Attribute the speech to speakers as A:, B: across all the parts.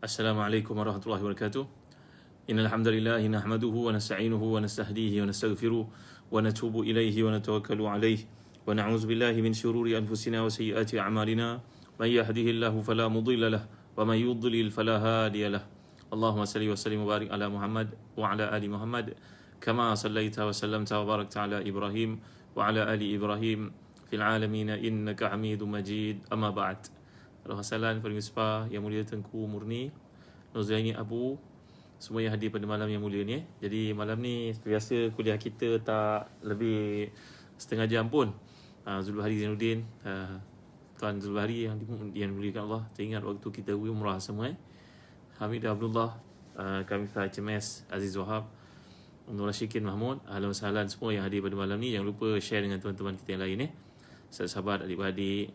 A: Assalamualaikum warahmatullahi wabarakatuh. Innal hamdalillah nahmaduhu wa nasta'inuhu wa nastahdihi wa nastaghfiruh wa natubu ilaihi wa natawakkalu alaihi wa na'udzu billahi min shururi anfusina wa sayyiati a'malina. May yahdihillahu fala mudilla lahu wa may yudlil fala hadiya lahu. Allahumma salli wa sallim wa barik ala Muhammad wa ala ali Muhammad kama sallaita wa sallamta wa barakta ala Ibrahim wa ala ali Ibrahim fil alamin innaka Hamidum Majid. Amma ba'd. Alhamdulillah kepada Misbah yang mulia Tengku Murni, Nurzaini Abu, semua yang hadir pada malam yang mulia ni. Jadi malam ni seperti biasa kuliah kita tak lebih setengah jam pun. Zulbahari Zainuddin, Tuan Zulbahari yang dimuliakan Allah, teringat waktu kita umrah semua. Hamid Abdullah, kami HMS Aziz Wahab, Nur Rashikin Mahmud, ahlan wa sahlan semua yang hadir pada malam ni. Jangan lupa share dengan teman-teman kita yang lain sahabat, adik-beradik.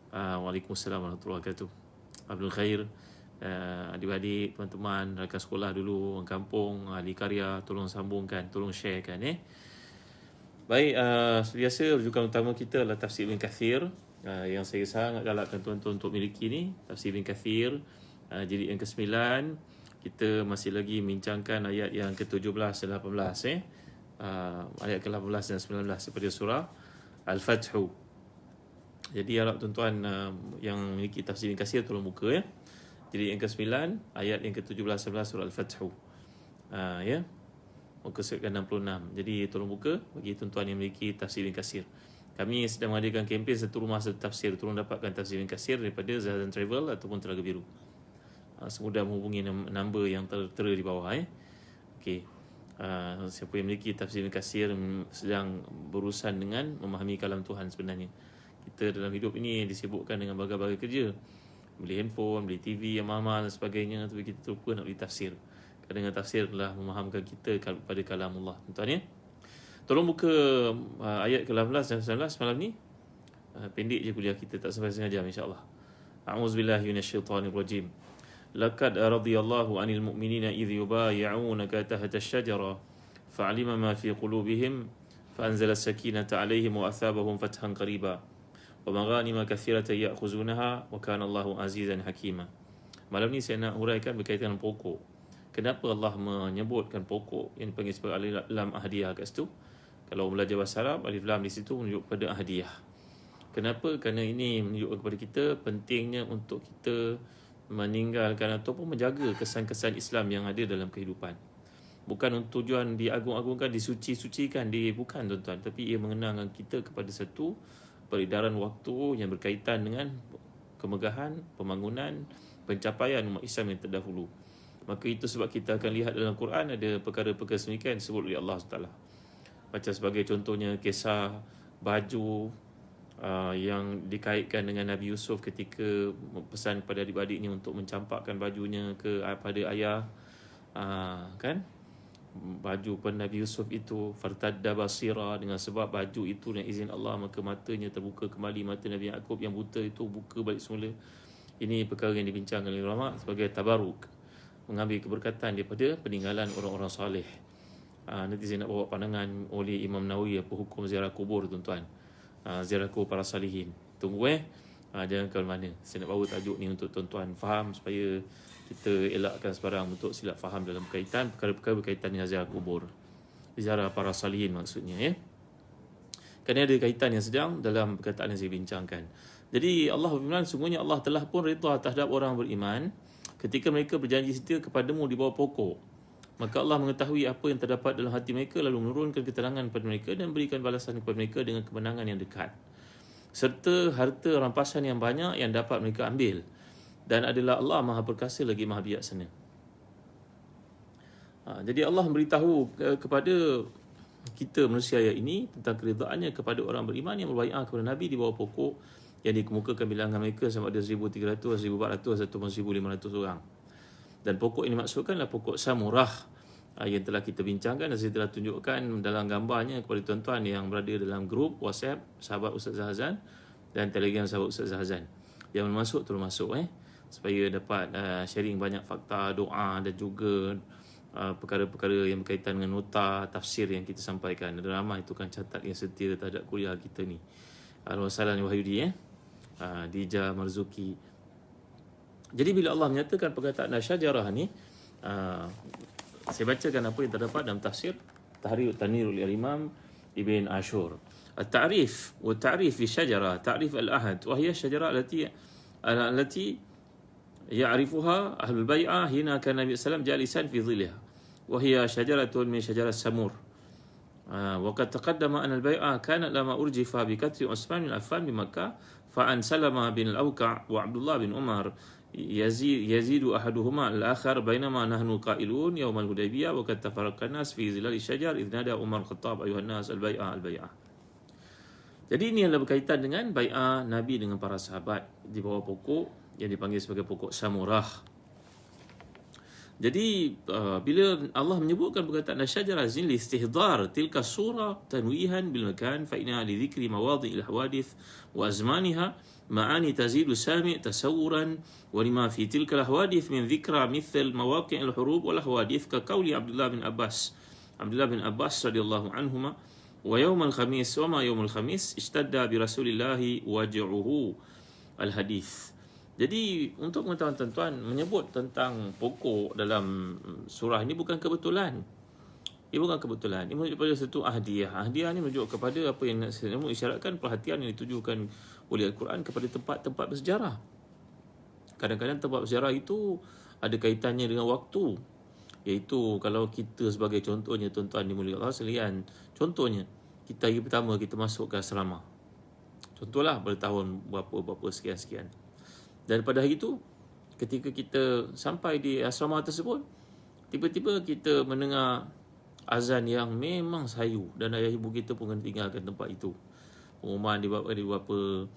A: Waalaikumsalam warahmatullahi wabarakatuh. Abdul Khair, adik-adik, teman-teman, rakan sekolah dulu, orang kampung, ahli karya, tolong sambungkan, tolong sharekan. Baik, seperti biasa rujukan utama kita adalah Tafsir Ibn Kathir, yang saya sangat galakkan tuan-tuan untuk miliki ni, Tafsir Ibn Kathir, jilid yang ke-9. Kita masih lagi bincangkan ayat yang ke-17 dan 18, ayat ke-18 dan 19 daripada surah Al-Fathu. Jadi harap tuan-tuan yang memiliki Tafsir Ibn Kathir tolong buka Jadi yang ke-9 ayat yang ke-17 11 surah Al-Fathu. Muka surat ke-66. Jadi tolong buka bagi tuan-tuan yang memiliki Tafsir Ibn Kathir. Kami sedang mengadakan kempen satu rumah satu tafsir. Tolong dapatkan Tafsir Ibn Kathir daripada Zahzan Travel ataupun Telaga Biru. Semudah menghubungi nombor yang tertera di bawah. Okey. Siapa yang memiliki Tafsir Ibn Kathir sedang berurusan dengan memahami kalam Tuhan sebenarnya. Kita dalam hidup ini disibukkan dengan berbagai-bagai kerja, beli handphone, beli TV yang mahal dan sebagainya, tapi kita terlupa nak beli tafsir. Kerana dengan tafsir adalah memahamkan kita pada kalam Allah. Tuan-tuan tolong buka ayat ke-18 dan 19 malam ni. Pendek je kuliah kita, tak sampai setengah jam insya-Allah. A'udzubillahi minasyaitonirrajim. Laqad radiyallahu 'anil mu'minina idh yubayyi'unaka tahta asy-syajara fa'alima ma fi qulubihim fa'anzala as-sakinata 'alaihim wa athabahum fathan qariba. وَمَغَانِمَ كَثِيرَةً يَأْخُذُونَهَا وَكَانَ اللَّهُ عَزِيزًا حَكِيمًا. Malam ni saya nak huraikan berkaitan dengan pokok. Kenapa Allah menyebutkan pokok yang dipanggil sebagai alif lam ahdiyah kat situ? Kalau belajar bahasa Arab, alif lam di situ menunjuk pada ahdiyah. Kenapa? Kerana ini menunjukkan kepada kita pentingnya untuk kita meninggalkan ataupun menjaga kesan-kesan Islam yang ada dalam kehidupan. Bukan untuk tujuan diagung-agungkan, disuci-sucikan, bukan tuan-tuan, tapi ia mengenangkan kita kepada satu peredaran waktu yang berkaitan dengan kemegahan, pembangunan, pencapaian umat Islam yang terdahulu. Maka itu sebab kita akan lihat dalam Quran ada perkara-perkara semikian disebut oleh Allah SWT. Macam sebagai contohnya kisah baju yang dikaitkan dengan Nabi Yusuf ketika pesan kepada adik-adiknya untuk mencampakkan bajunya pada ayah, kan? Baju pen Nabi Yusuf itu fartadda basira, dengan sebab baju itu dengan izin Allah maka matanya terbuka kembali, mata Nabi Yaqub yang buta itu buka balik semula. Ini perkara yang dibincangkan oleh ulama sebagai tabaruk, mengambil keberkatan daripada peninggalan orang-orang soleh. Nanti saya nak bawa pandangan oleh Imam Nawawi apa hukum ziarah kubur tuan-tuan, ziarah kubur para salihin. Tunggu jangan ke mana. Saya nak bawa tajuk ni untuk tuan-tuan faham supaya kita elakkan sebarang untuk silap faham dalam berkaitan perkara-perkara berkaitan dengan ziarah kubur, ziarah para salihin maksudnya. Kerana ada kaitan yang sedang dalam perkataan yang saya bincangkan. Jadi Allah berfirman, sungguhnya Allah telah pun redha terhadap orang beriman ketika mereka berjanji setia kepadamu di bawah pokok. Maka Allah mengetahui apa yang terdapat dalam hati mereka, lalu menurunkan keterangan kepada mereka dan berikan balasan kepada mereka dengan kemenangan yang dekat, serta harta rampasan yang banyak yang dapat mereka ambil. Dan adalah Allah Maha Perkasa lagi Maha Bijaksana. Jadi Allah memberitahu kepada kita manusia ayat ini tentang keredaannya kepada orang beriman yang berbaiat kepada Nabi di bawah pokok yang dikemukakan bilangan mereka sama ada 1,300, 1,400 ataupun 1,500 orang. Dan pokok ini maksudkanlah pokok samurah yang telah kita bincangkan dan saya telah tunjukkan dalam gambarnya kepada tuan-tuan yang berada dalam grup WhatsApp sahabat Ustaz Zahzan dan Telegram sahabat Ustaz Zahzan. Yang masuk tolong masuk supaya dapat sharing banyak fakta, doa dan juga perkara-perkara yang berkaitan dengan nota tafsir yang kita sampaikan. Ada ramai tukang catat yang setia terhadap kuliah kita ni. Alhamdulillah Wahyudi Dija Marzuki, Jadi bila Allah menyatakan perkataan asyajarah ni, saya bacakan apa yang terdapat dalam tafsir Tahrir Tanwir oleh Imam Ibn Ashur. التعريف والتعريف في الشجرة تعريف الأحد وهي الشجرة التي يعرفها أهل البيعة هنا كان النبي صلى الله عليه وسلم جالسا في ظلها وهي شجرة من شجر السمور. وقد تقدم أن البيعة كانت لما أرجف بكتر عثمان بن عفان بمكة فعن سلمة بن الأوكع وعبد الله بن عمر يزيد أحدهما الآخر بينما نحن قائلون يوم الهديبية وقد تفرق الناس في ظلال الشجر إذ نادى عمر الخطاب أيها الناس البيعة البيعة. Jadi ini adalah berkaitan dengan bai'ah Nabi dengan para sahabat di bawah pokok yang dipanggil sebagai pokok samurah. Jadi bila Allah menyebutkan perkataan asyajarah zin li istihdar tilka surah tanwihan bil makan fa inna li dhikri mawadhi'il hawadith wa azmaniha ma'ani tazidu sami' tasawuran wa lima fi tilka al hawadith min dhikra mithl mawaqi' al hurub wal hawadith ka qawli Abdullah bin Abbas radhiyallahu anhuma wa yawmal khamis wa ma yawmul khamis ishtadda bi rasulillahi waj'uhu al hadith. Jadi untuk pengetahuan tuan-tuan, menyebut tentang pokok dalam surah ini bukan kebetulan. Ia bukan kebetulan. Ini merujuk kepada satu ahdiah. Ahdiah ini merujuk kepada apa yang saya isyaratkan, perhatian yang ditujukan oleh Al-Quran kepada tempat-tempat bersejarah. Kadang-kadang tempat bersejarah itu ada kaitannya dengan waktu. Iaitu kalau kita sebagai contohnya tuan-tuan dimuliakan Allah sekalian, contohnya kita hari pertama kita masuk ke asrama. Contohlah pada tahun berapa sekian-sekian. Dan pada hari itu, ketika kita sampai di asrama tersebut, tiba-tiba kita mendengar azan yang memang sayu dan ayah ibu kita pun kena tinggalkan tempat itu. Pengumuman di beberapa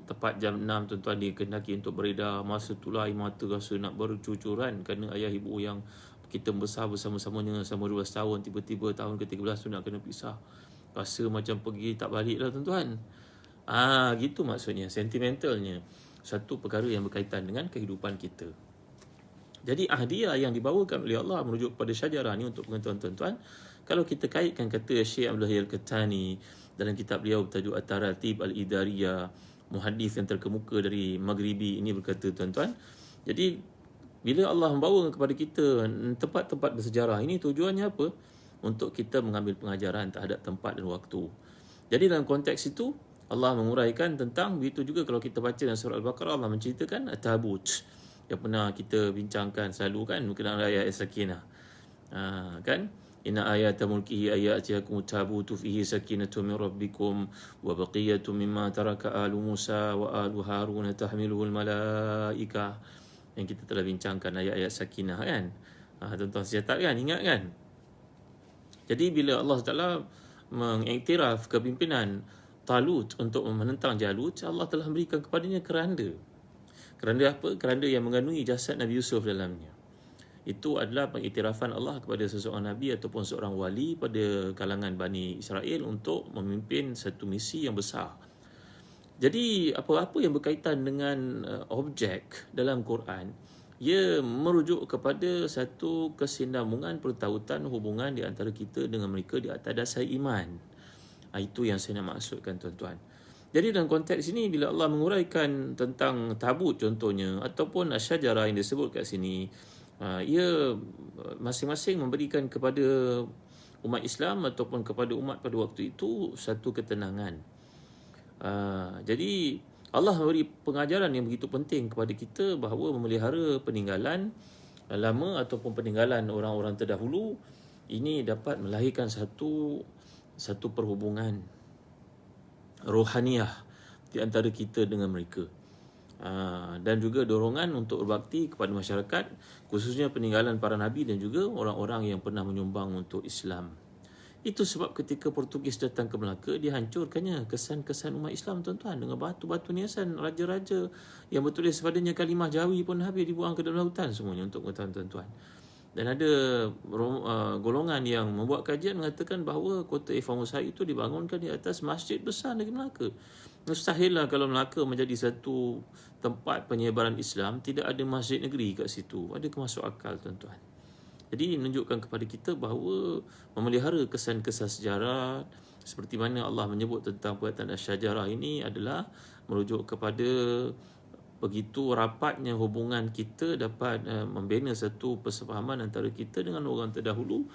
A: tepat jam 6 tuan-tuan dikendaki untuk beredar. Masa itulah air mata rasa nak bercucuran kerana ayah ibu yang kita besar bersama-samanya selama 12 tahun, tiba-tiba tahun ke-13 tu nak kena pisah. Rasa macam pergi tak balik lah tuan-tuan. Gitu maksudnya, sentimentalnya. Satu perkara yang berkaitan dengan kehidupan kita. Jadi ahdiah yang dibawakan oleh Allah merujuk kepada syajarah ni untuk pengetahuan tuan-tuan. Kalau kita kaitkan kata Syekh Abdul Hayy Al-Kattani dalam kitab beliau bertajuk At-Taratib Al-Idariyah, muhaddis yang terkemuka dari Maghribi ini berkata tuan-tuan. Jadi bila Allah membawa kepada kita tempat-tempat bersejarah ini, tujuannya apa? Untuk kita mengambil pengajaran terhadap tempat dan waktu. Jadi dalam konteks itu Allah menguraikan tentang, begitu juga kalau kita baca dalam surah Al-Baqarah, Allah menceritakan At-Tabut yang pernah kita bincangkan selalu kan, berkenaan ayat Sakinah. Kan? Inna ayata mulkihi ayatiyakum tabutu fihi sakinatu min rabbikum wa baqiyatu mimma taraka alu Musa wa alu Harun tahmiluhul malaika. Yang kita telah bincangkan ayat-ayat Sakinah kan. Tuan-tuan sejahtera kan, ingat kan? Jadi bila Allah Taala mengiktiraf kepimpinan Talut untuk menentang Jalut, Allah telah memberikan kepadanya keranda. Keranda apa? Keranda yang mengandungi jasad Nabi Yusuf dalamnya. Itu adalah pengiktirafan Allah kepada seseorang Nabi ataupun seorang wali pada kalangan Bani Israel untuk memimpin satu misi yang besar. Jadi apa-apa yang berkaitan dengan objek dalam Quran, ia merujuk kepada satu kesinambungan pertautan hubungan di antara kita dengan mereka di atas dasar iman. Itu yang saya nak maksudkan tuan-tuan. Jadi dalam konteks ini, bila Allah menguraikan tentang tabut contohnya ataupun asyajarah yang disebut kat sini, ia masing-masing memberikan kepada umat Islam ataupun kepada umat pada waktu itu satu ketenangan. Jadi Allah memberi pengajaran yang begitu penting kepada kita bahawa memelihara peninggalan lama ataupun peninggalan orang-orang terdahulu ini dapat melahirkan satu perhubungan rohaniah di antara kita dengan mereka. Dan juga dorongan untuk berbakti kepada masyarakat, khususnya peninggalan para nabi dan juga orang-orang yang pernah menyumbang untuk Islam. Itu sebab ketika Portugis datang ke Melaka, dihancurkannya kesan-kesan umat Islam tuan-tuan, dengan batu-batu niasan raja-raja yang bertulis padanya kalimah Jawi pun habis dibuang ke dalam lautan semuanya untuk tuan-tuan. Dan ada golongan yang membuat kajian mengatakan bahawa kota Formosa itu dibangunkan di atas masjid besar negeri Melaka. Mustahillah kalau Melaka menjadi satu tempat penyebaran Islam, tidak ada masjid negeri kat situ. Ada kemasuk akal tuan-tuan. Jadi menunjukkan kepada kita bahawa memelihara kesan-kesan sejarah seperti mana Allah menyebut tentang perkataan asyajarah ini adalah merujuk kepada begitu rapatnya hubungan kita dapat membina satu persefahaman antara kita dengan orang terdahulu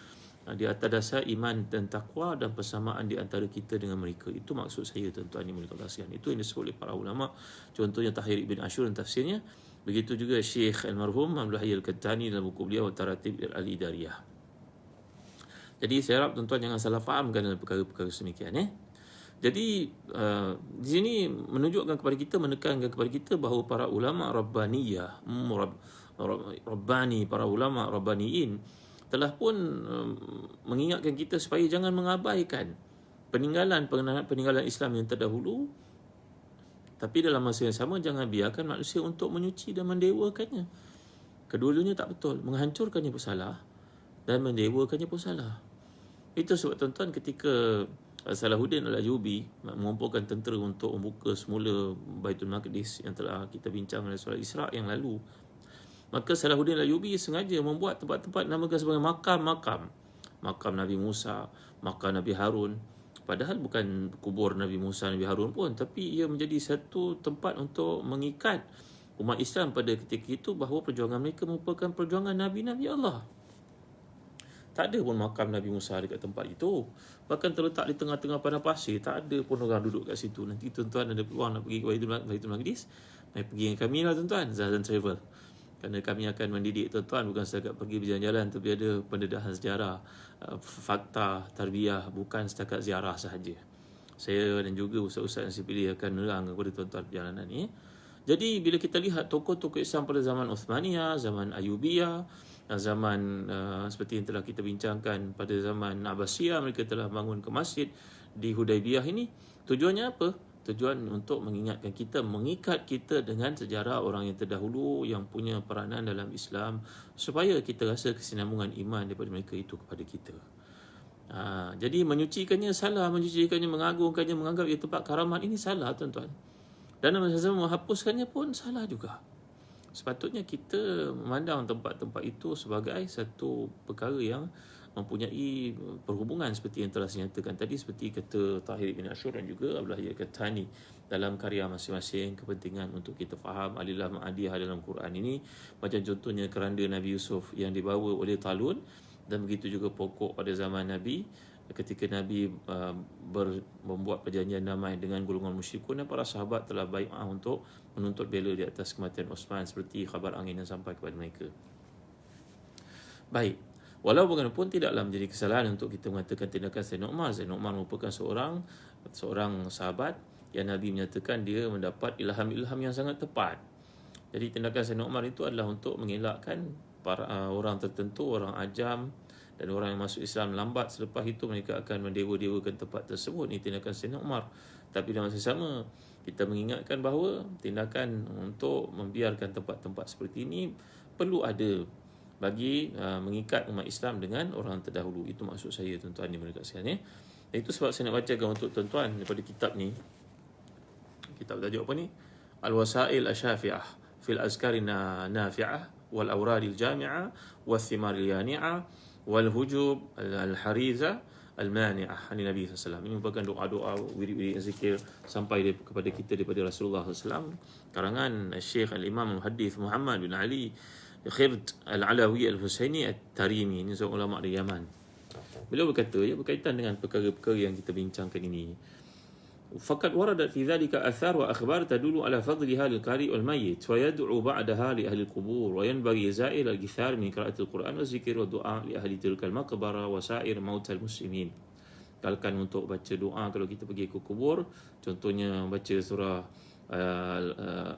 A: di atas dasar iman dan takwa dan persamaan di antara kita dengan mereka. Itu maksud saya, tuan-tuan yang mulia sekalian. Itu yang disebut oleh para ulama. Contohnya Tahir Ibn Ashur dan tafsirnya. Begitu juga Syekh Almarhum Abdul Hayy Al-Kattani dalam buku beliau Taratib Al-Idariyah. Jadi saya harap tuan-tuan jangan salah fahamkan dalam perkara-perkara semikian. Jadi di sini menunjukkan kepada kita, menekankan kepada kita bahawa para ulama Rabbaniyah, Rabbani, para ulama Rabbaniin telah pun mengingatkan kita supaya jangan mengabaikan peninggalan Islam yang terdahulu, tapi dalam masa yang sama jangan biarkan manusia untuk menyuci dan mendewakannya. Kedua-duanya tak betul. Menghancurkannya pun salah dan mendewakannya pun salah. Itu sebab tuan-tuan ketika Salahuddin Al-Ayyubi mengumpulkan tentera untuk membuka semula Baitul Maqdis yang telah kita bincang dalam surah Isra' yang lalu, maka Salahuddin Al-Ayyubi sengaja membuat tempat-tempat namakan sebagai makam-makam. Makam Nabi Musa, makam Nabi Harun. Padahal bukan kubur Nabi Musa, Nabi Harun pun, tapi ia menjadi satu tempat untuk mengikat umat Islam pada ketika itu bahawa perjuangan mereka merupakan perjuangan Nabi-Nabi Allah. Tak ada pun makam Nabi Musa dekat tempat itu. Bahkan terletak di tengah-tengah padang pasir. Tak ada pun orang duduk kat situ. Nanti tuan-tuan ada peluang nak pergi ke Baitul Maqdis, mari pergi dengan kami lah tuan-tuan, Zahzan Travel. Kerana kami akan mendidik tuan-tuan bukan setakat pergi berjalan-jalan, tapi ada pendedahan sejarah, fakta, tarbiyah, bukan setakat ziarah sahaja. Saya dan juga ustaz-ustaz yang saya pilih akan menerang kepada tuan-tuan perjalanan ini. Jadi bila kita lihat tokoh-tokoh Islam pada zaman Uthmaniyah, zaman Ayyubiyah, zaman seperti yang telah kita bincangkan pada zaman Abbasiyah, mereka telah bangun ke masjid di Hudaibiyah ini. Tujuannya apa? Tujuan untuk mengingatkan kita, mengikat kita dengan sejarah orang yang terdahulu yang punya peranan dalam Islam, supaya kita rasa kesinambungan iman daripada mereka itu kepada kita. Jadi menyucikannya salah, menyucikannya, mengagungkannya, menganggap ia tempat karamat, ini salah tuan-tuan. Dan masa sama menghapuskannya pun salah juga. Sepatutnya kita memandang tempat-tempat itu sebagai satu perkara yang mempunyai perhubungan seperti yang telah saya nyatakan tadi, seperti kata Tahir Ibn Ashur dan juga Abdul Hayy Al-Kattani dalam karya masing-masing, kepentingan untuk kita faham alilah ma'adiyah dalam Quran ini. Macam contohnya keranda Nabi Yusuf yang dibawa oleh Talun, dan begitu juga pokok pada zaman Nabi ketika Nabi membuat perjanjian damai dengan golongan musyrikun, dan para sahabat telah bai'ah untuk menuntut bela di atas kematian Osman, seperti khabar angin yang sampai kepada mereka. Baik, walau bagaimanapun tidaklah menjadi kesalahan untuk kita mengatakan tindakan Sayyidina Umar. Sayyidina Umar merupakan seorang sahabat yang Nabi menyatakan dia mendapat ilham-ilham yang sangat tepat. Jadi tindakan Sayyidina Umar itu adalah untuk mengelakkan para orang tertentu, orang ajam dan orang yang masuk Islam lambat, selepas itu mereka akan mendewa-dewakan tempat tersebut. Ini tindakan Sayyidina Umar. Tapi dalam masa sama, kita mengingatkan bahawa tindakan untuk membiarkan tempat-tempat seperti ini perlu ada bagi mengikat umat Islam dengan orang terdahulu. Itu maksud saya tuan-tuan yang berdekat sekalian. Itu sebab saya nak bacakan untuk tuan-tuan daripada kitab ni. Kitab tajuk apa ni? Al-Wasail Asyafi'ah fil Azkari Nafi'ah wal Awradil Jami'ah wal Thimaril Yani'ah wal hujub al-hariza al-mani'ah ani Nabi SAW. Ini merupakan doa-doa, wirid-wirid zikir sampai kepada kita daripada Rasulullah SAW, karangan Syekh Al-Imam Al-Muhaddith Muhammad bin Ali Khird Al-Alawi Al-Husaini At-Tarimi. Ini seorang ulama dari Yaman. Beliau berkata, ia berkaitan dengan perkara-perkara yang kita bincangkan ini. فقد وردت في ذلك آثار وأخبار تدل على فضلها للقارئ والميت ويدعو بعدها لأهل القبور وينبغي زائر الجثار من قراءة القرآن والذكر والدعاء لأهل تلك المقبرة وسائر موتى المسلمين. Kalkan untuk baca doa kalau kita pergi ke kubur, contohnya baca surah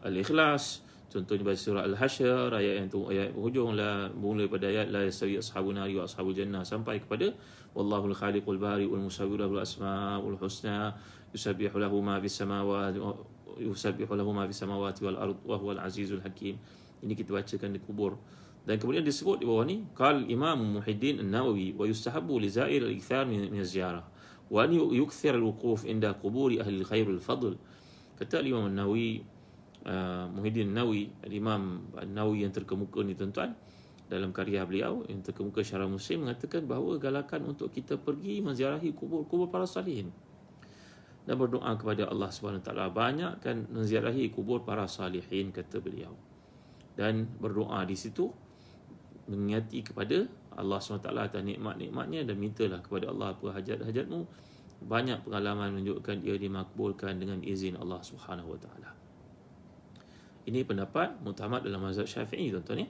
A: Al-Ikhlas, contohnya baca surah Al-Hasyr, ayat hujung lah, mulai pada ayat la yastawi ashabun nari wa ashabul jannah sampai kepada wallahul khaliqul bari'ul musawwir bil asmaul husna yusabbihu lahu ma fis samawati wal ard wa huwal azizul hakim. Ini kita bacakan di kubur. Dan kemudian disebut di bawah ni qal Imam Muhyiddin An-Nawawi wa yustahabbu li za'ir al-ikthar min az-ziyarah wa an yukthir al-wuquf inda qubur ahli al-khair wal fadl. Kata Imam An-Nawawi, Muhyiddin An-Nawawi, Imam An-Nawawi yang terkemuka ni tuan-tuan, dalam karya beliau yang terkemuka Syarah Muslim, mengatakan bahawa galakan untuk kita pergi menziarahi kubur-kubur para salihin. dan berdoa kepada Allah SWT. Banyakkan menziarahi kubur para salihin, kata beliau. Dan berdoa di situ mengingati kepada Allah SWT atas nikmat-nikmatnya, dan mintalah kepada Allah apa hajat-hajatmu. Banyak pengalaman menunjukkan ia dimakbulkan dengan izin Allah SWT. Ini pendapat mutamat dalam mazhab Syafi'i, tuan-tuan ya.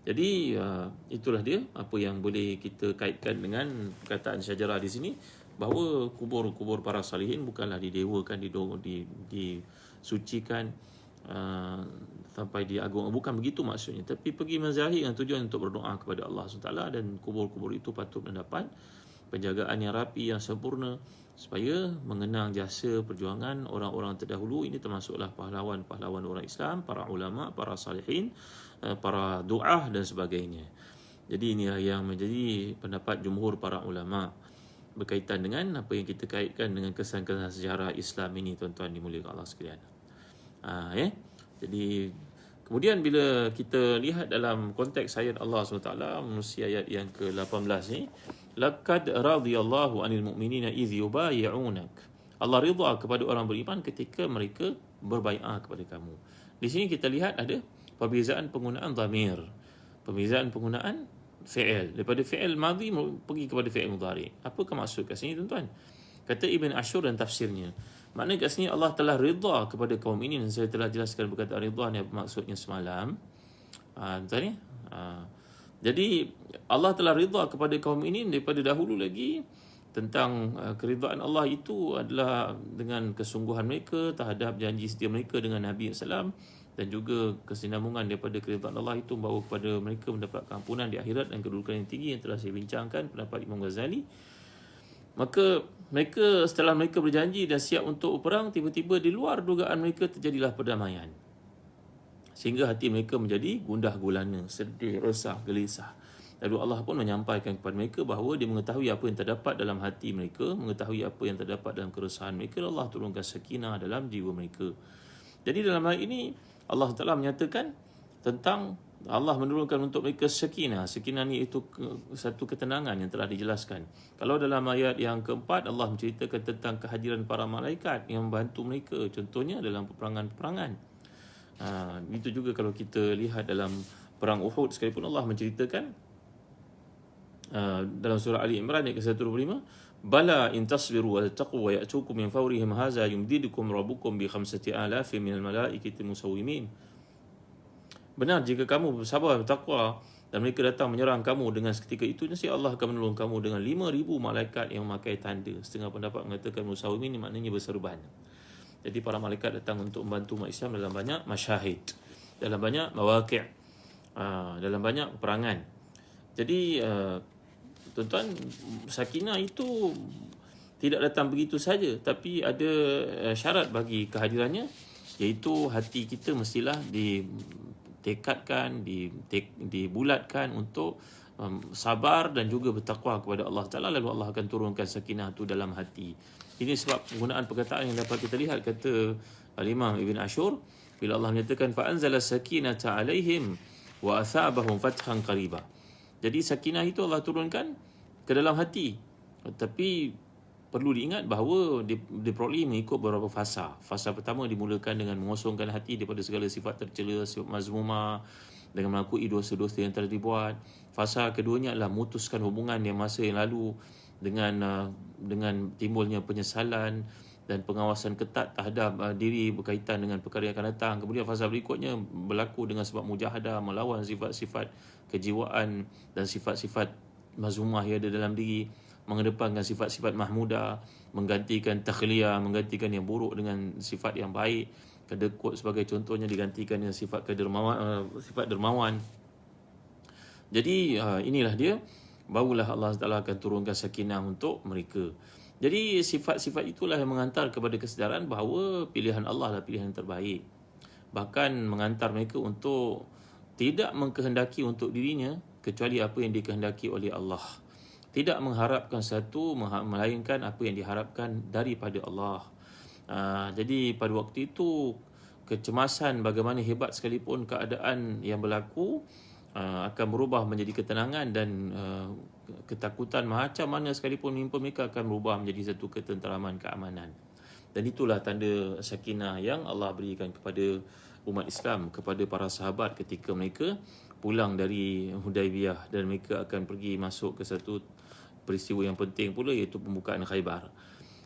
A: Jadi itulah dia apa yang boleh kita kaitkan dengan perkataan syajarah di sini, bahawa kubur-kubur para salihin bukanlah didewakan, disucikan sampai diagung, bukan begitu maksudnya, tapi pergi menzahir dengan tujuan untuk berdoa kepada Allah SWT, dan kubur-kubur itu patut mendapat penjagaan yang rapi, yang sempurna, supaya mengenang jasa perjuangan orang-orang terdahulu. Ini termasuklah pahlawan-pahlawan orang Islam, para ulama, para salihin, para du'ah dan sebagainya. Jadi inilah yang menjadi pendapat jumhur para ulama berkaitan dengan apa yang kita kaitkan dengan kesan-kesan sejarah Islam ini, tuan-tuan dimuliakan Allah sekalian. Jadi kemudian bila kita lihat dalam konteks ayat Allah SWT, menerusi ayat yang ke-18 ni, laqad radiyallahu 'anil mu'minina idh yubayyi'unak. Allah ridha kepada orang beriman ketika mereka berbai'ah kepada kamu. Di sini kita lihat ada perbezaan penggunaan dhamir, perbezaan penggunaan fi'il, daripada fi'il madhi pergi kepada fi'il mudhari. Apakah maksud kat sini, tuan-tuan? Kata Ibn Ashur dan tafsirnya, maknanya kat sini Allah telah ridha kepada kaum ini, dan saya telah jelaskan perkataan ridha ni maksudnya semalam. Tuan ya? Jadi Allah telah ridha kepada kaum ini daripada dahulu lagi, tentang keridhaan Allah itu adalah dengan kesungguhan mereka terhadap janji setia mereka dengan Nabi SAW, dan juga kesinambungan daripada keridhaan Allah itu membawa kepada mereka mendapatkan ampunan di akhirat dan kedudukan yang tinggi, yang telah saya bincangkan pendapat Imam Ghazali. Maka mereka, setelah mereka berjanji dan siap untuk berperang, tiba-tiba di luar dugaan mereka terjadilah perdamaian, sehingga hati mereka menjadi gundah gulana, sedih, resah, gelisah. Lalu Allah pun menyampaikan kepada mereka bahawa dia mengetahui apa yang terdapat dalam hati mereka, mengetahui apa yang terdapat dalam keresahan mereka. Allah turunkan sakinah dalam jiwa mereka. Jadi dalam hal ini Allah Ta'ala menyatakan tentang Allah menurunkan untuk mereka sakinah. Sakinah ni itu satu ketenangan yang telah dijelaskan. Kalau dalam ayat yang keempat, Allah menceritakan tentang kehadiran para malaikat yang membantu mereka, contohnya dalam peperangan-peperangan. Itu juga kalau kita lihat dalam perang Uhud sekalipun, Allah menceritakan dalam surah Ali Imran ayat ke-125, bala in tasbiru wa tattaqu wa ya'tukum min fawrihim hadza yumdidukum rabbukum bi 5,000 minal malaikati musawwimin. Benar, jika kamu bersabar bertakwa dan mereka datang menyerang kamu dengan seketika itu, nescaya Allah akan menolong kamu dengan 5,000 malaikat yang memakai tanda. Setengah pendapat mengatakan musawwimin ni maknanya berserban. Jadi para malaikat datang untuk membantu umat Islam dalam banyak masyahid, dalam banyak mawaqi', dalam banyak peperangan. Jadi tuan-tuan, sakinah itu tidak datang begitu saja, tapi ada syarat bagi kehadirannya, iaitu hati kita mestilah ditekadkan, dibulatkan untuk sabar dan juga bertakwa kepada Allah Ta'ala. Lalu Allah akan turunkan sakinah itu dalam hati. Ini sebab penggunaan perkataan yang dapat kita lihat, kata Al-Imam Ibn Ashur, bila Allah menyatakan fa'anzala sakinata alaihim wa athabahum fathan qariba. Jadi sakinah itu Allah turunkan ke dalam hati. Tapi perlu diingat bahawa diperoleh mengikut beberapa fasa. Fasa pertama dimulakan dengan mengosongkan hati daripada segala sifat tercela, sifat mazmumah, dengan mengakui dosa-dosa yang telah dibuat. Fasa keduanya adalah memutuskan hubungan yang masa yang lalu dengan timbulnya penyesalan dan pengawasan ketat terhadap diri berkaitan dengan perkara yang akan datang. Kemudian fasa berikutnya berlaku dengan sebab mujahadah, melawan sifat-sifat kejiwaan dan sifat-sifat mazmumah yang ada dalam diri, mengedepankan sifat-sifat mahmudah, menggantikan takhliyah, menggantikan yang buruk dengan sifat yang baik. Kedekut sebagai contohnya digantikan dengan sifat sifat dermawan. Jadi inilah dia, barulah Allah Ta'ala akan turunkan sakinah untuk mereka. Jadi sifat-sifat itulah yang mengantar kepada kesedaran bahawa pilihan Allah adalah pilihan yang terbaik. Bahkan mengantar mereka untuk tidak mengkehendaki untuk dirinya kecuali apa yang dikehendaki oleh Allah. Tidak mengharapkan satu melainkan apa yang diharapkan daripada Allah. Jadi pada waktu itu, kecemasan bagaimana hebat sekalipun keadaan yang berlaku akan berubah menjadi ketenangan, dan ketakutan macam mana sekalipun mimpi mereka akan berubah menjadi satu ketenteraman, keamanan. Dan itulah tanda sakinah yang Allah berikan kepada umat Islam, kepada para sahabat ketika mereka pulang dari Hudaibiyah dan mereka akan pergi masuk ke satu peristiwa yang penting pula, iaitu pembukaan Khaybar.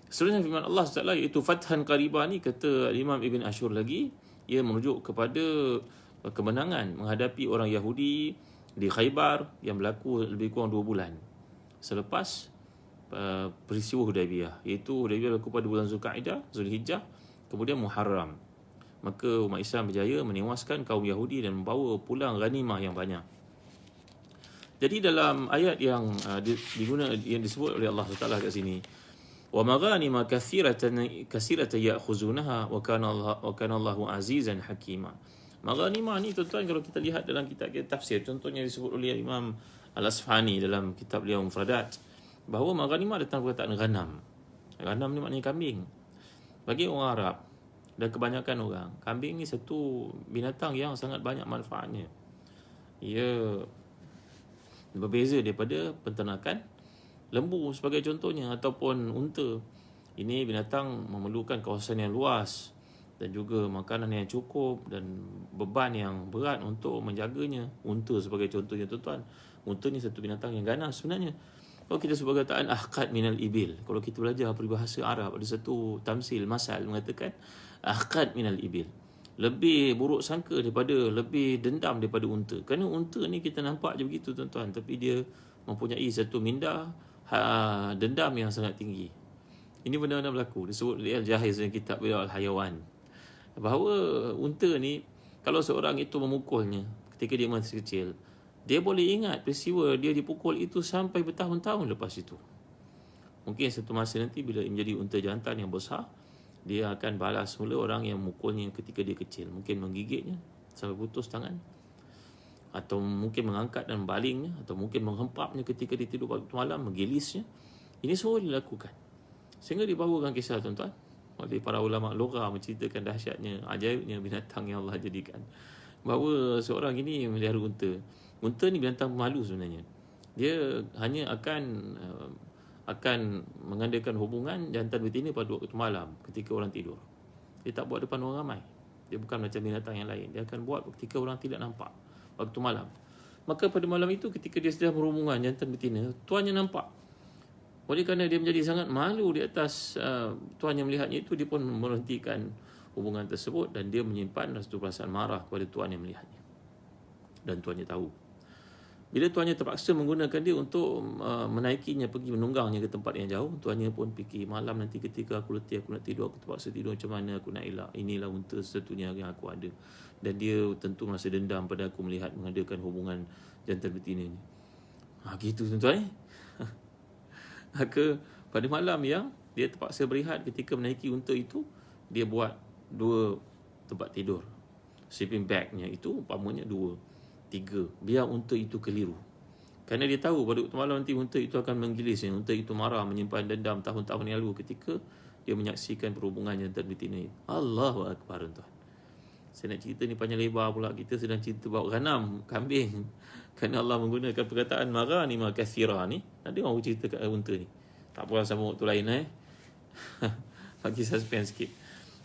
A: Seterusnya firman Allah SWT iaitu Fathan Qaribah ni, kata Imam Ibn Ashur lagi, ia merujuk kepada kemenangan menghadapi orang Yahudi di Khaybar yang berlaku lebih kurang 2 bulan selepas peristiwa Hudaibiyah, iaitu Hudaibiyah berlaku pada bulan Zulkaidah, Zulhijjah, kemudian Muharram. Maka umat Islam berjaya menewaskan kaum Yahudi dan membawa pulang ghanimah yang banyak. Jadi dalam ayat yang yang disebut oleh Allah SWT kat sini, wa maghanima katsiratan ya'khuzunaha wa kana Allahu azizan hakima. Maghanimah ni tuan-tuan, kalau kita lihat dalam kitab tafsir, contohnya disebut oleh Imam Al-Asfahani dalam kitab beliau Mufradat, bahawa maghanimah datang perkataan ghanam. Ghanam ni maknanya kambing. Bagi orang Arab dan kebanyakan orang, kambing ni satu binatang yang sangat banyak manfaatnya. Ia berbeza daripada penternakan lembu sebagai contohnya, ataupun unta. Ini binatang memerlukan kawasan yang luas dan juga makanan yang cukup dan beban yang berat untuk menjaganya. Unta sebagai contohnya tuan-tuan. Unta ni satu binatang yang ganas sebenarnya. Kalau kita sebut kataan ahqad minal ibil, kalau kita belajar peribahasa Arab, ada satu tamsil, masal mengatakan ahqad minal ibil, lebih buruk sangka daripada, lebih dendam daripada unta. Kerana unta ni kita nampak je begitu tuan-tuan, tapi dia mempunyai satu minda dendam yang sangat tinggi. Ini benar-benar berlaku. Disebut oleh Al-Jahiz dalam kitab beliau Al-Hayawan, bahawa unta ni kalau seorang itu memukulnya ketika dia masih kecil, dia boleh ingat peristiwa dia dipukul itu sampai bertahun-tahun lepas itu. Mungkin satu masa nanti bila menjadi unta jantan yang besar, dia akan balas mula orang yang memukulnya ketika dia kecil. Mungkin menggigitnya sampai putus tangan, atau mungkin mengangkat dan membalingnya, atau mungkin menghempapnya ketika dia tidur waktu malam, menggilisnya. Ini semua dilakukan. Sehingga dibawakan kisah tuan-tuan oleh para ulama lugha menceritakan dahsyatnya, ajaibnya binatang yang Allah jadikan. Bahawa seorang ini melihara unta. Unta ni binatang pemalu sebenarnya. Dia hanya akan mengadakan hubungan jantan betina pada waktu malam ketika orang tidur. Dia tak buat depan orang ramai. Dia bukan macam binatang yang lain. Dia akan buat ketika orang tidak nampak, waktu malam. Maka pada malam itu ketika dia sedang berhubungan jantan betina, tuannya nampak. Oleh kerana dia menjadi sangat malu di atas tuannya melihatnya itu, dia pun menghentikan hubungan tersebut dan dia menyimpan satu perasaan marah kepada tuan yang melihatnya. Dan tuannya tahu. Bila tuannya terpaksa menggunakan dia untuk menaikinya, pergi menunggangnya ke tempat yang jauh, tuannya pun fikir, malam nanti ketika aku letih, aku nak tidur, aku terpaksa tidur, macam mana aku nak elak? Inilah unta satu-satunya yang aku ada. Dan dia tentu merasa dendam pada aku melihat mengadakan hubungan jantan betina ni. Gitu tuan-tuan. Maka pada malam yang dia terpaksa berehat ketika menaiki unta itu, dia buat 2 tempat tidur. Sleeping bagnya itu umpamanya 2, 3, biar unta itu keliru. Kerana dia tahu pada waktu malam nanti unta itu akan menggilisnya. Unta itu marah, menyimpan dendam tahun-tahun yang lalu ketika dia menyaksikan perhubungan jantan betina. Allahu Akbar tuan. Saya nak cerita ni panjang lebar pula. Kita sedang cerita bahawa ghanam, kambing. Kerana Allah menggunakan perkataan maghanima katsira ni. Nanti orang cerita kat unta ni. Tak apa, sama waktu lain bagi suspense sikit.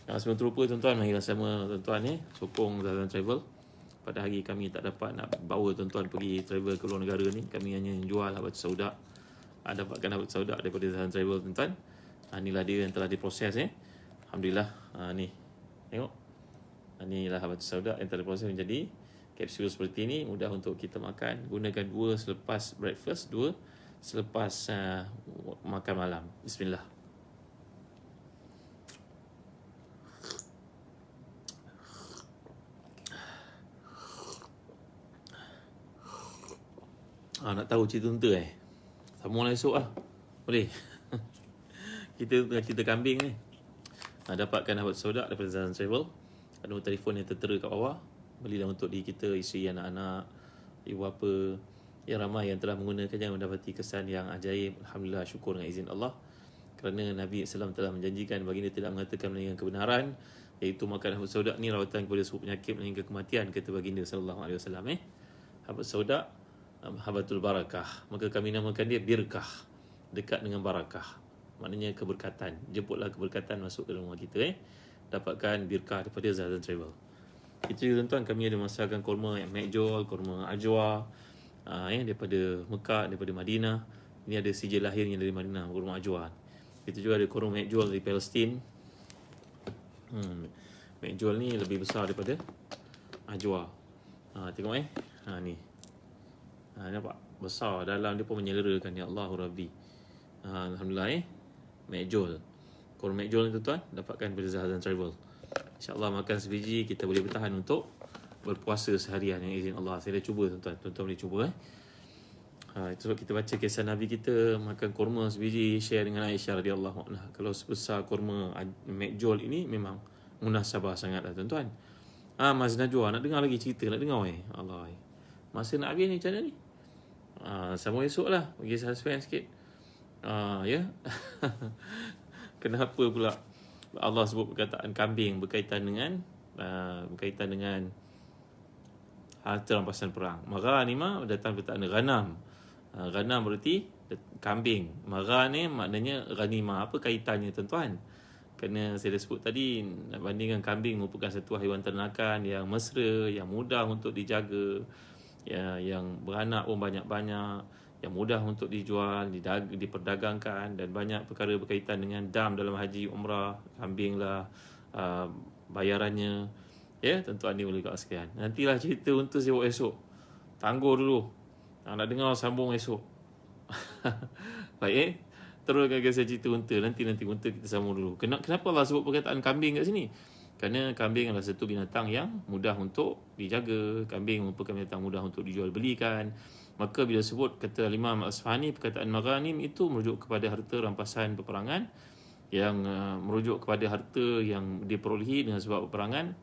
A: Sebelum terlupa tuan-tuan, marilah sama tuan-tuan sokong Zazan Travel. Pada hari kami tak dapat nak bawa tuan-tuan pergi travel ke luar negara ni. Kami hanya jual habatus sauda. Dapatkan habatus sauda daripada Zazan Travel tuan-tuan. Inilah dia yang telah diproses Alhamdulillah. Ni tengok. Inilah habatus sauda yang telah diproses menjadi kapsul seperti ini. Mudah untuk kita makan. Gunakan 2 selepas breakfast, 2 selepas makan malam. Bismillah. Nak tahu cerita unta sambung lah esok lah. Boleh? Kita tengah cerita kambing ni. Dapatkan habatus sauda daripada Zazan Travel. Ada nombor telefon yang tertera kat bawah. Belilah untuk diri kita, isteri, anak-anak, ibu bapa. Yang ramai yang telah menggunakannya mendapati kesan yang ajaib. Alhamdulillah, syukur dengan izin Allah. Kerana Nabi SAW telah menjanjikan baginda tidak mengatakan melainkan kebenaran, iaitu makan habatus sauda ni rawatan kepada seluruh penyakit melainkan kematian, kata baginda SAW. Habatus sauda habatul barakah, maka kami namakan dia birkah, dekat dengan barakah. maknanya keberkatan. Jemputlah keberkatan masuk ke rumah kita. Dapatkan birkah daripada Zadan Travel. Itu tuan-tuan, kami ada masakkan kurma McJool, kurma Ajwa, daripada Mekah, daripada Madinah. Ini ada sijil lahirnya dari Madinah, kurma Ajwa. Itu juga ada kurma McJool dari Palestin. McJool ni lebih besar daripada Ajwa. Tengok ni. Nampak? Besar. Dalam dia pun menyelerakan. Ya Allah Rabbi. Alhamdulillah McJool. Kurma McJool ni tuan-tuan, dapatkan daripada Zadan Travel. InsyaAllah makan sebiji, kita boleh bertahan untuk berpuasa seharian yang izin Allah. Saya dah cuba tuan-tuan. Tuan-tuan boleh cuba itu sebab kita baca kisah Nabi kita makan kurma sebiji, share dengan Aisyah radhiyallahu anha. Kalau sebesar kurma McJool ini memang munasabah sangatlah tuan-tuan. Mas Najwa nak dengar lagi cerita, nak dengar Allah. Masa nak habis ni macam mana ni? Sambung esok lah, bagi suspense sikit. Ya. Kenapa pula Allah sebut perkataan kambing berkaitan dengan harta rampasan perang. Maghanima datang perkataan ghanam. Ghanam berarti kambing. Maghan ni maknanya ghanimah. Apa kaitannya tuan-tuan? Kerana saya dah sebut tadi, nak bandingkan kambing merupakan satu haiwan ternakan yang mesra, yang mudah untuk dijaga, yang beranak pun banyak-banyak, yang mudah untuk dijual, diperdagangkan, dan banyak perkara berkaitan dengan dam dalam haji umrah. Kambing lah bayarannya. Ya, tuan-tuan ni boleh kat sekian. Nantilah cerita untuk sibuk esok. Tangguh dulu. Nak dengar sambung esok. Baik teruskan saya cerita unta. Nanti unta kita sambung dulu. Kenapa Allah sebut perkataan kambing kat sini? Kerana kambing adalah satu binatang yang mudah untuk dijaga. Kambing merupakan binatang mudah untuk dijual belikan. Maka bila sebut kata Imam Asfahani, perkataan maghanim itu merujuk kepada harta rampasan peperangan, yang merujuk kepada harta yang diperolehi dengan sebab peperangan.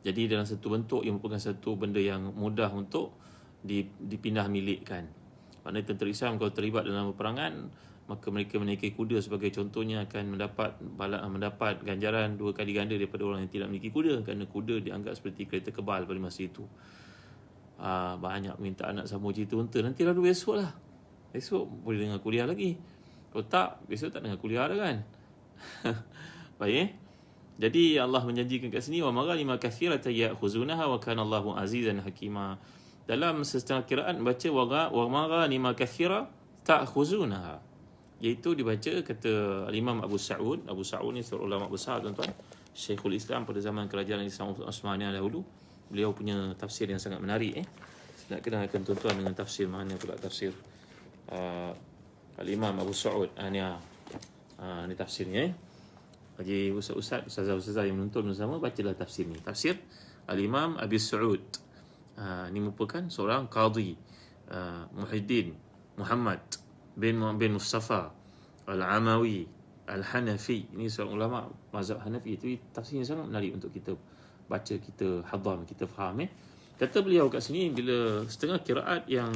A: Jadi dalam satu bentuk yang merupakan satu benda yang mudah untuk dipindah milikkan. Maknanya tentera Islam kalau terlibat dalam peperangan, maka mereka menaiki kuda sebagai contohnya akan mendapat ganjaran 2 kali ganda daripada orang yang tidak memiliki kuda, kerana kuda dianggap seperti kereta kebal pada masa itu. Banyak minta anak sambung cerita unta. Nanti lalu esok lah. Esok boleh dengar kuliah lagi. Kalau tak, besok tak dengar kuliah dah kan. Baik. Jadi Allah menjanjikan kat sini, wa maghanima katsiratan ya'khuzunaha wa kana Allahu azizan hakima. Dalam setengah kiraan baca wa maghanima katsira ta'khuzunaha, iaitu dibaca kata Imam Abu Sa'ud. Abu Sa'ud ni seorang ulama besar tuan-tuan, Syekhul Islam pada zaman kerajaan Islam Uthmaniyah dahulu. Beliau punya tafsir yang sangat menarik. Nak kenalkan tuan-tuan dengan tafsir mana pula tafsir Al-Imam Abu Sa'ud. Ni tafsirnya. Bagi ustazah-ustazah yang menonton bersama, bacalah tafsir ni. Tafsir Al-Imam Abi Sa'ud. Ini merupakan seorang qadhi, Muhyiddin Muhammad bin Mustafa Al-Amawi Al-Hanafi. Ini seorang ulama mazhab Hanafi. Itu tafsirnya sangat menarik untuk kita baca, kita hadam, kita faham. Kata beliau kat sini, bila setengah kiraat yang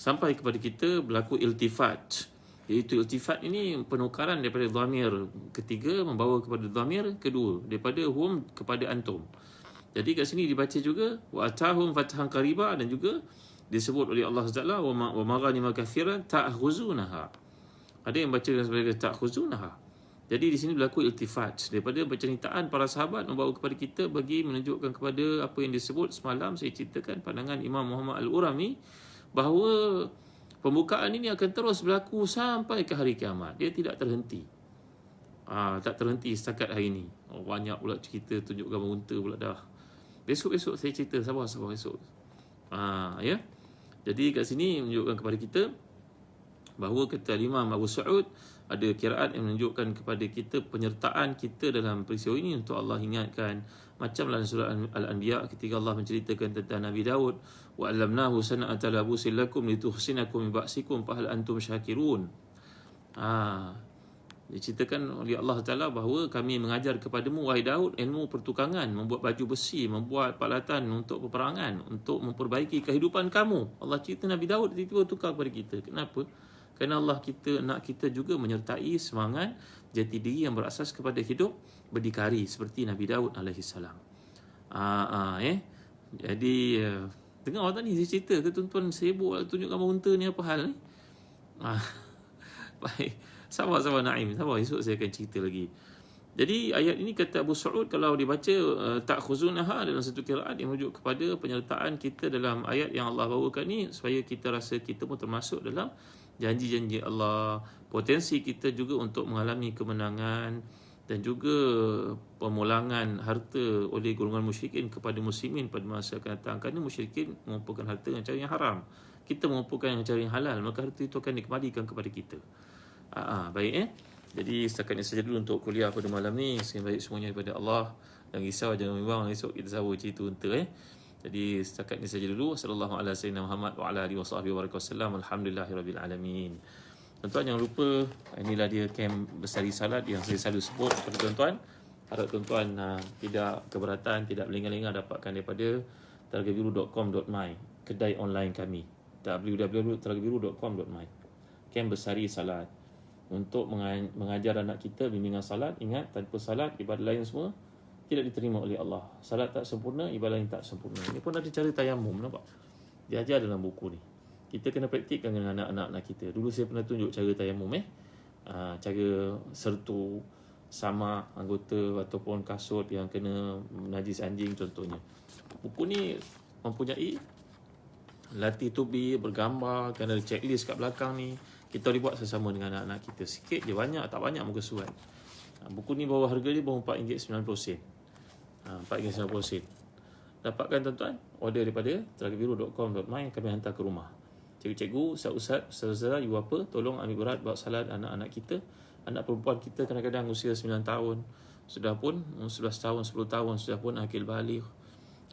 A: sampai kepada kita berlaku iltifat, iaitu iltifat ini penukaran daripada dhamir ketiga membawa kepada dhamir kedua, daripada hum kepada antum. Jadi kat sini dibaca juga wa atahum fathan qariba, dan juga disebut oleh Allah SWT wa maghanima katsiran ta'khuzunaha. Ada yang baca sebagai ta'khuzunaha. Jadi di sini berlaku iltifat daripada penceritaan para sahabat membawa kepada kita bagi menunjukkan kepada apa yang disebut semalam saya ceritakan pandangan Imam Muhammad Al-Urami, bahawa pembukaan ini akan terus berlaku sampai ke hari kiamat. Dia tidak terhenti. Tak terhenti setakat hari ini. Banyak pula cerita tunjuk gambar unta pula dah. Besok-besok saya cerita, sabar esok. Ya. Jadi kat sini menunjukkan kepada kita bahawa kata Imam Abu Sa'ud, ada kiraat yang menunjukkan kepada kita penyertaan kita dalam peristiwa ini untuk Allah ingatkan. Macam dalam surah Al-Anbiya ketika Allah menceritakan tentang Nabi Daud, wa 'allamnahu sana'ata labusin lakum lituhsinakum min ba'sikum fa hal antum syakirun. Diceritakan oleh Allah Ta'ala bahawa kami mengajar kepadamu wahai Daud ilmu pertukangan, membuat baju besi, membuat peralatan untuk peperangan, untuk memperbaiki kehidupan kamu. Allah cerita Nabi Daud tiba-tiba tukar kepada kita. Kenapa? Kerana Allah nak kita juga menyertai semangat jati diri yang berasas kepada hidup berdikari seperti Nabi Daud AS. Jadi dengar tadi saya cerita ke tuan-tuan, sibuk tunjuk gambar unta ni, apa hal ni? Baik, Sabar Naim, sabar, esok saya akan cerita lagi. Jadi ayat ini kata Abu Sa'ud, kalau dibaca ta'khuzunaha dalam satu qiraat yang merujuk kepada penyertaan kita dalam ayat yang Allah bawakan ni, supaya kita rasa kita pun termasuk dalam janji-janji Allah. Potensi kita juga untuk mengalami kemenangan dan juga pemulangan harta oleh golongan musyrikin kepada muslimin pada masa akan datang. Kerana musyrikin mengumpulkan harta dengan cara yang haram, kita mengumpulkan dengan cara yang halal, maka harta itu akan dikembalikan kepada kita. Baik. Jadi setakat ini saja dulu untuk kuliah pada malam ni. Sekian baik semuanya daripada Allah. Dan risau jangan memang esok kita sahur cerita unta. Jadi setakat ini saja dulu. Sallallahu ala sayyidina Muhammad wa ala alihi wa sahbihi wa wasallam. Alhamdulillahirabbil alamin. Tuan-tuan jangan lupa, inilah dia kem Bersari Salat yang saya selalu sebut kepada tuan-tuan. Harap tuan-tuan tidak keberatan, tidak berlengah-lengah dapatkan daripada telagabiru.com.my, kedai online kami. www.telagabiru.com.my. Kem Bersari Salat. Untuk mengajar anak kita bimbingan salat. Ingat, tanpa salat, ibadah lain semua tidak diterima oleh Allah. Salat tak sempurna, ibadah lain tak sempurna. Ini pun ada cara tayamum, nampak? Diajar dalam buku ni. Kita kena praktikkan dengan anak-anak kita. Dulu saya pernah tunjuk cara tayamum. Cara sertu sama anggota ataupun kasut yang kena najis anjing contohnya. Buku ni mempunyai latih tubi, bergambar, kena ada checklist kat belakang ni. Kita boleh buat sesama dengan anak-anak kita. Sikit je, banyak tak banyak muka surat. Buku ni bawah harga dia baru RM4.90. RM4.90. Dapatkan tuan-tuan, order daripada telagabiru.com.my, kami hantar ke rumah. Cikgu-cikgu, ustaz-ustaz, ibu apa, tolong ambil berat buat salat anak-anak kita. Anak perempuan kita kadang-kadang usia 9 tahun. Sudah pun 11 tahun, 10 tahun, sudah pun akil baligh.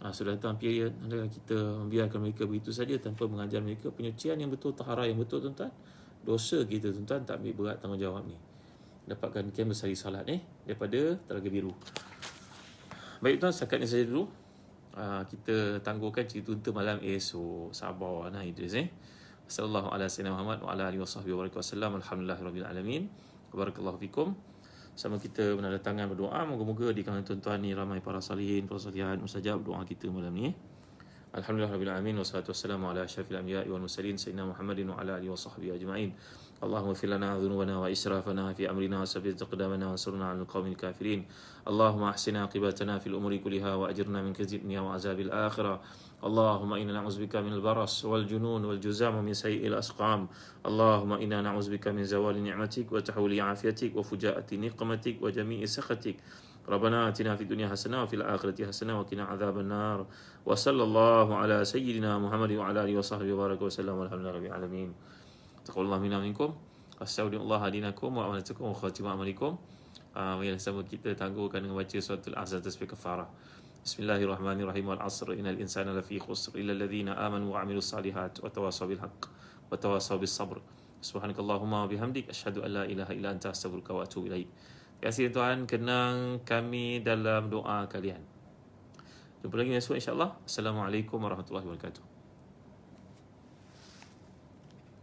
A: Sudah datang period. Adakah kita membiarkan mereka begitu saja tanpa mengajar mereka penyucian yang betul, taharah yang betul, tuan-tuan? Dosa kita, tuan-tuan, tak ambil berat tanggungjawab ni. Dapatkan kem Bersari Salat daripada Telaga Biru. Baik tuan, setakat ni saja dulu. Kita tangguhkan cerita unta malam esok. Sabar Idris. Sallallahu ala sayyidina Muhammad wa ala alihi wasallam. Alhamdulillahirabbil alamin. Barakallahu fikum. Sama kita menandatangan berdoa, moga-moga di kalangan tuan-tuan ni ramai para salihin, para salihat mustajab doa kita malam ni. Alhamdulillahirabbil alamin, wassalatu wassalamu ala asyrafil anbiya'i wal mursalin sayyidina Muhammadin wa ala alihi wasahbihi ajma'in. Allahumma ighfir lana dhunubana wa israfana fi amrina wa sabbit aqdamana wa ansurna 'alal qaumil kafirin. Allahumma ahsina aqibatana fil umuri kulliha wa ajirna min khizyid dunya wa azabil akhirah. Allahumma inna na'udzubika minal baras wal junun wal juzam wa min sayyi'il asqam. Allahumma inna na'udzubika min zawali ni'matik wa tahwili 'afiyatik wa fujaati niqmatik wa jami'i sakhatik. ربنا آتنا في الدنيا حسنة وفي الآخرة حسنة وقنا عذاب النار وصلى الله على سيدنا محمد وعلى آله وصحبه وبارك وسلم والحمد لله رب العالمين. تقبل الله منا منكم. أستودع الله دينكم وأمانتكم وخاتم أعمالكم. Yang sama kita tangguhkan dengan baca suratul Ahzab tasbih kafarah. Bismillahirrahmanirrahim. Wal 'asr innal insana lafi khusr illa alladhina amanu wa 'amilus salihat wa tawasaw bil haqq wa tawasaw bis sabr. Subhanakallahumma wa bihamdik asyhadu an la ilaha illa anta astaghfiruka wa atubu ilaik. Terima kasih tuan, kenang kami dalam doa kalian. Jumpa lagi esok insya-Allah. Assalamualaikum warahmatullahi wabarakatuh.